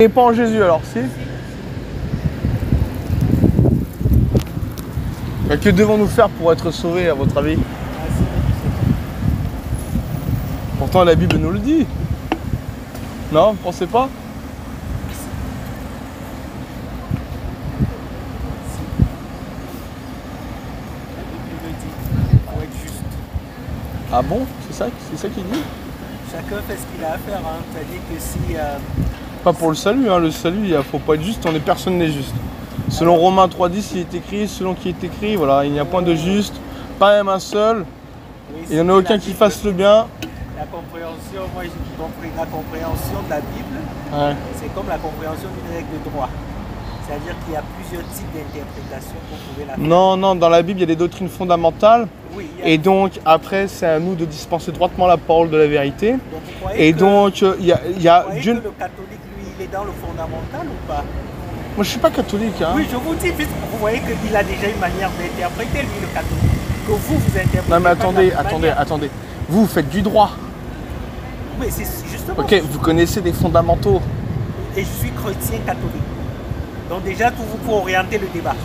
Et pas en Jésus alors, si? Que devons-nous faire pour être sauvés à votre avis? Pourtant la Bible nous le dit. Non, vous pensez pas? Pour être juste. Ah bon? C'est ça qu'il dit? Chacun fait ce qu'il a à faire, hein. C'est-à-dire que si... Pas pour le salut, hein. Le salut, il faut pas être juste, personne n'est juste. Selon Romains 3,10, il est écrit, selon qui est écrit, voilà, il n'y a point de juste, pas même un seul, oui, il n'y en a aucun qui fasse le bien. La compréhension, moi j'ai compris, la compréhension de la Bible, Ouais. c'est comme la compréhension d'une règle de droit. C'est-à-dire qu'il y a plusieurs types d'interprétations pour trouver la... Non, non, dans la Bible, il y a des doctrines fondamentales. Oui, et donc, après, c'est à nous de dispenser droitement la parole de la vérité. Donc, vous croyez et que, donc, il y a Dieu... que le catholique, lui, il est dans le fondamental ou pas? Moi, je suis pas catholique. Hein. Oui, je vous dis, puisque vous voyez qu'il a déjà une manière d'interpréter, lui, le catholique. Que vous interprétez. Non, mais attendez. Vous faites du droit. Oui, c'est justement... Ok, vous connaissez des fondamentaux. Et je suis chrétien catholique. Donc déjà, tout vous pour orienter le débat.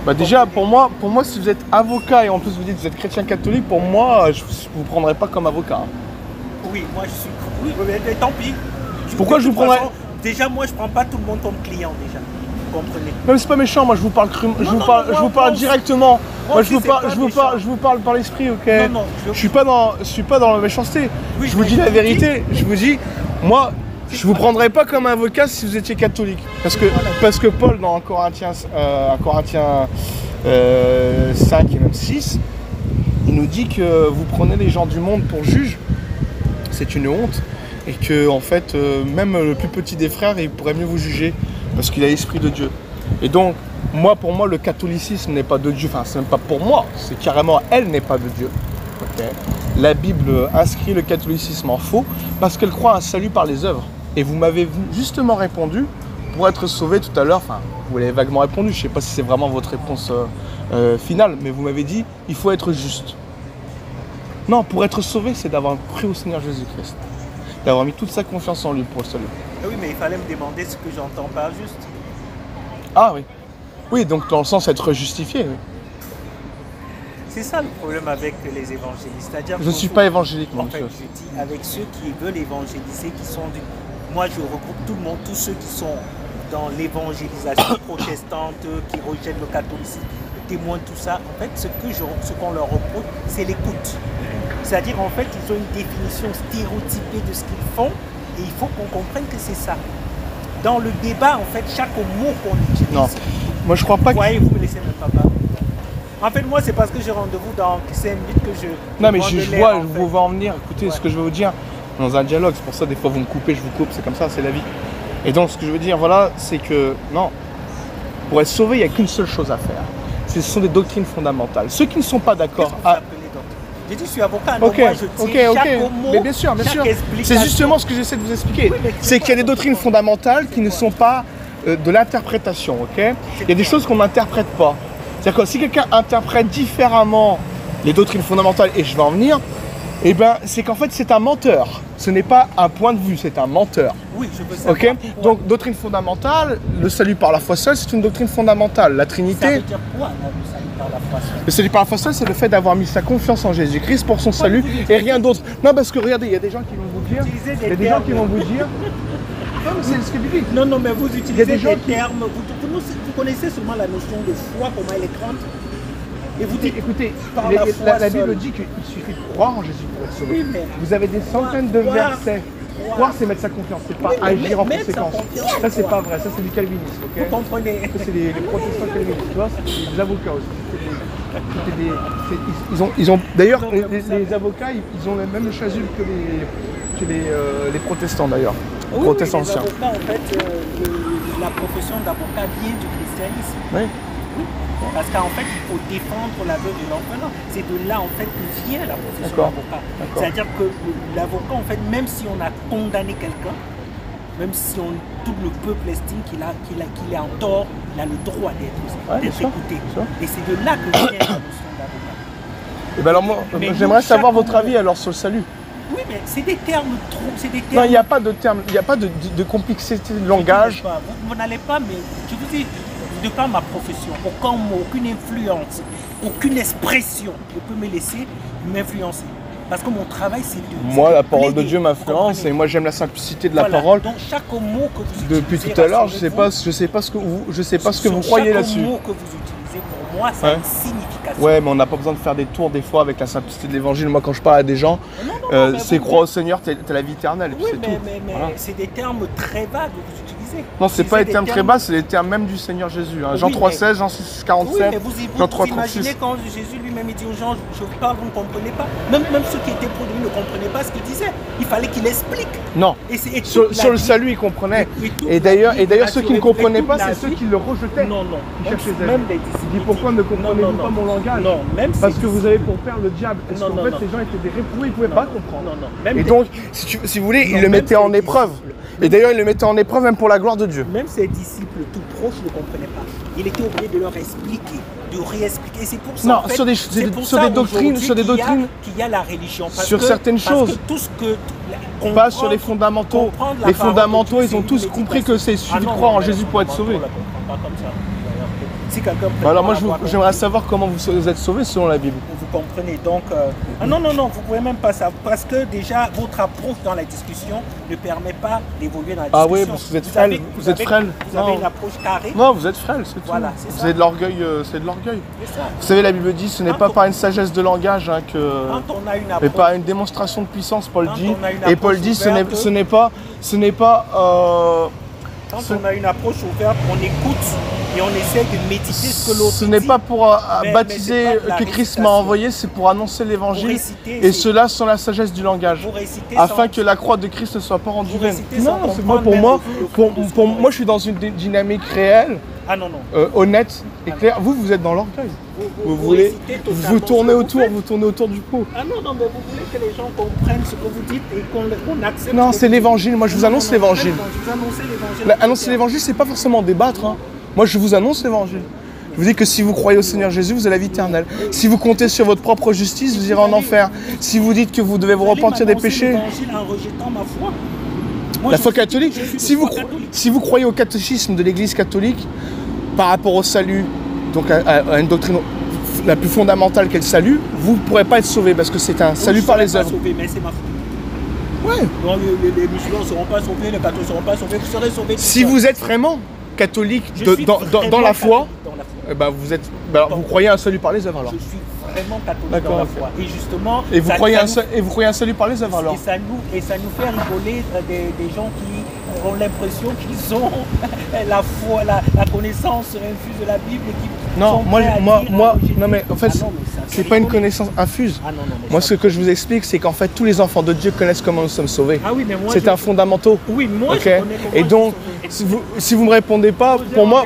Bah déjà, pour moi, si vous êtes avocat et en plus vous dites que vous êtes chrétien catholique, pour moi, je vous prendrai pas comme avocat. Oui, moi je suis... Oui, mais tant pis. Pourquoi je vous prendrais... Déjà, moi je prends pas tout le monde comme client déjà. Vous comprenez? Même c'est pas méchant, moi je vous parle directement. Moi je vous parle par l'esprit, ok? Non, je suis pas dans la méchanceté. Oui, je vous dis la vérité. Je vous dis, moi, je vous prendrais pas comme avocat si vous étiez catholique. Parce que Paul, dans Corinthiens 5 et même 6, il nous dit que vous prenez les gens du monde pour juges. C'est une honte. Et que, en fait, même le plus petit des frères, il pourrait mieux vous juger. Parce qu'il a l'esprit de Dieu. Et donc, pour moi, le catholicisme n'est pas de Dieu. Enfin, c'est même pas pour moi. C'est carrément, elle n'est pas de Dieu. Okay. La Bible inscrit le catholicisme en faux parce qu'elle croit à un salut par les œuvres. Et vous m'avez justement répondu, pour être sauvé tout à l'heure, enfin, vous l'avez vaguement répondu, je ne sais pas si c'est vraiment votre réponse finale, mais vous m'avez dit, il faut être juste. Non, pour être sauvé, c'est d'avoir cru au Seigneur Jésus-Christ. D'avoir mis toute sa confiance en lui pour le salut. Oui, mais il fallait me demander ce que j'entends par juste. Ah oui. Oui, donc dans le sens être justifié. Oui. C'est ça le problème avec les évangélistes. C'est-à-dire je ne suis pas évangélique, en fait, je dis avec ceux qui veulent évangéliser, qui sont du... Moi, je regroupe tout le monde, tous ceux qui sont dans l'évangélisation protestante, qui rejettent le catholicisme, les témoins, tout ça. En fait, ce qu'on leur reproche, c'est l'écoute. C'est-à-dire, en fait, ils ont une définition stéréotypée de ce qu'ils font et il faut qu'on comprenne que c'est ça. Dans le débat, en fait, chaque mot qu'on utilise... Non, moi je crois pas que... Vous voyez, vous me laissez même pas parler. En fait, moi, c'est parce que j'ai rendez-vous dans 5 minutes que je... Non, mais je vois, vous va en venir. Écoutez, ce que je veux vous dire, dans un dialogue, c'est pour ça, des fois, vous me coupez, je vous coupe, c'est comme ça, c'est la vie. Et donc, ce que je veux dire, voilà, c'est que, non, pour être sauvé, il n'y a qu'une seule chose à faire. Ce sont des doctrines fondamentales. Ceux qui ne sont pas d'accord... J'ai dit, je suis avocat, donc moi, je tiens chaque mot, mais bien sûr. C'est justement ce que j'essaie de vous expliquer. Oui, c'est qu'il y a des doctrines fondamentales qui ne sont pas de l'interprétation, ok? Il y a des choses qu'on n'interprète pas. C'est-à-dire que si quelqu'un interprète différemment les doctrines fondamentales, et je vais en venir, eh ben, c'est qu'en fait, c'est un menteur. Ce n'est pas un point de vue, c'est un menteur. Oui, je veux savoir. Ok. Donc, doctrine fondamentale, le salut par la foi seule, c'est une doctrine fondamentale. La Trinité... Ça veut dire quoi, là, le salut par la foi seule? Le salut par la foi seule, c'est le fait d'avoir mis sa confiance en Jésus-Christ pour son salut et rien d'autre. Non, parce que regardez, il y a des gens qui vont vous dire... Il y a des gens qui vont vous dire... Non, mais c'est ce que biblique. Non, mais vous utilisez des termes... Vous connaissez seulement la notion de foi, comment elle est grande. Et vous dites, écoutez, la Bible dit qu'il suffit de croire en Jésus pour être sauvé. Oui, vous avez des centaines de versets. Croire, c'est mettre sa confiance, c'est pas agir en conséquence. Ça, c'est pas vrai, ça, c'est du calvinisme. Okay, vous comprenez? Ça, c'est les protestants calvinistes, tu vois, c'est des avocats aussi. D'ailleurs, les avocats, ils ont la même chasuble que les protestants, d'ailleurs. Oui, protestants les avocats, en fait, la profession d'avocat vient du christianisme. Oui. Parce qu'en fait, il faut défendre la veuve et l'orphelin. C'est de là, en fait, que vient la profession d'avocat. C'est-à-dire que l'avocat, en fait, même si on a condamné quelqu'un, même si tout le peuple estime qu'il est en tort, il a le droit d'être écouté. Et c'est de là que vient la notion d'avocat. Et ben alors moi, j'aimerais savoir votre avis alors sur le salut. Oui, mais c'est des termes trop. C'est des termes. Non, il n'y a pas de terme, il n'y a pas de complexité de langage. Vous n'allez pas, mais je vous dis, de par ma profession, aucun mot, aucune influence, aucune expression ne peut me laisser m'influencer. Parce que mon travail, c'est de... Moi, la parole de Dieu m'influence et moi, j'aime la simplicité de la parole. Donc, chaque mot que vous utilisez... Depuis tout à l'heure, je sais pas ce que vous croyez là-dessus. Chaque mot que vous utilisez, pour moi, ça a une signification. Ouais, mais on n'a pas besoin de faire des tours des fois avec la simplicité de l'évangile. Moi, quand je parle à des gens, c'est croire au Seigneur, t'as la vie éternelle. Et puis Oui, c'est mais voilà. c'est des termes très vagues que vous utilisez. Non, c'est pas les termes très bas, c'est les termes même du Seigneur Jésus. Hein. Jean 3,16, Jean 6,47, oui, mais vous Jean 3,36. imaginez quand Jésus lui-même dit aux gens, je parle, vous ne comprenez pas. Même ceux qui étaient pour lui ne comprenaient pas ce qu'il disait. Il fallait qu'il explique. Non, sur le salut, il comprenait. Et d'ailleurs, ceux qui ne comprenaient pas, c'est ceux qui le rejetaient. Non, non. Même les disciples. Il dit pourquoi ne comprenez-vous pas mon langage? Non, même parce que vous avez pour père le diable. Parce qu'en fait, ces gens étaient des réproués, ils ne pouvaient pas comprendre. Non, non. Et donc, si vous voulez, il le mettait en épreuve. Et d'ailleurs, il le mettait en épreuve même pour la gloire de Dieu. Même ses disciples tout proches ne comprenaient pas. Il était obligé de leur expliquer, de réexpliquer. Et c'est pour ça, non, en fait, sur des doctrines, qu'il y a la religion. Sur certaines choses. Parce que tout ce que... Pas sur les fondamentaux. Les fondamentaux, ils ont tous compris que c'est suffit de croire en Jésus pour être sauvé. Si alors moi, j'aimerais savoir comment vous êtes sauvé selon la Bible. Vous comprenez donc... non, vous ne pouvez même pas savoir. Parce que déjà, votre approche dans la discussion ne permet pas d'évoluer dans la discussion. Ah oui, parce que vous êtes frêle. Vous avez une approche carrée. Non, vous êtes frêle, c'est tout. Voilà, vous avez de l'orgueil, c'est de l'orgueil. Vous savez, la Bible dit, ce n'est pas par une sagesse de langage mais par une démonstration de puissance, Paul dit. Et Paul dit, ce n'est pas... Quand on a une approche ouverte, on écoute et on essaie de méditer ce que l'autre dit. Ce n'est pas pour baptiser que Christ m'a envoyé, c'est pour annoncer l'évangile. Et cela sans la sagesse du langage. Afin que la croix de Christ ne soit pas rendue vaine. Non, c'est moi, pour moi, je suis dans une dynamique réelle, honnête et claire. Vous êtes dans l'orgueil. Vous tournez autour du pot. Ah non, mais vous voulez que les gens comprennent ce que vous dites et qu'on accepte. Non, c'est l'évangile. Moi, je vous annonce l'évangile. Vous annoncez l'évangile. Annoncer l'évangile, c'est pas forcément débattre. Hein. Moi, je vous annonce l'évangile. Je vous dis que si vous croyez au Seigneur Jésus, vous avez la vie éternelle. Si vous comptez sur votre propre justice, vous irez en enfer. Si vous dites que vous devez vous repentir des péchés. En rejetant ma foi. La foi catholique. Si vous croyez au catéchisme de l'Église catholique par rapport au salut, donc à une doctrine la plus fondamentale qu'est le salut, vous ne pourrez pas être sauvé parce que c'est un salut par les œuvres. Mais c'est ma foi. Ouais. Donc les musulmans ne seront pas sauvés, les catholiques ne seront pas sauvés, vous serez sauvés. Si vous êtes vraiment catholique dans la foi, vous croyez un salut par les œuvres alors. Je suis vraiment catholique dans la foi. Et justement, vous croyez un salut par les œuvres alors. Et ça nous fait rigoler des gens qui ont l'impression qu'ils ont la foi, la connaissance infuse de la Bible et qui non, non mais en fait, c'est pas une connaissance infuse. Moi, ce que je vous explique, c'est qu'en fait, tous les enfants de Dieu connaissent comment nous sommes sauvés. Ah oui, mais moi, c'est un fondamental. Oui, moi, okay. Et donc, si vous me répondez pas, pour moi,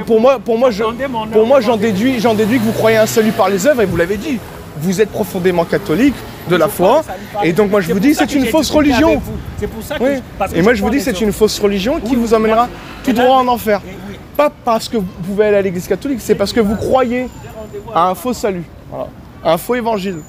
j'en déduis que vous croyez un salut par les œuvres et vous l'avez dit. Vous êtes profondément catholique de la foi, et donc moi je vous dis c'est une fausse religion. C'est pour ça que et moi je vous dis c'est une fausse religion qui vous emmènera tout droit en enfer. Pas parce que vous pouvez aller à l'église catholique, c'est parce que vous croyez à un faux salut, à un faux évangile.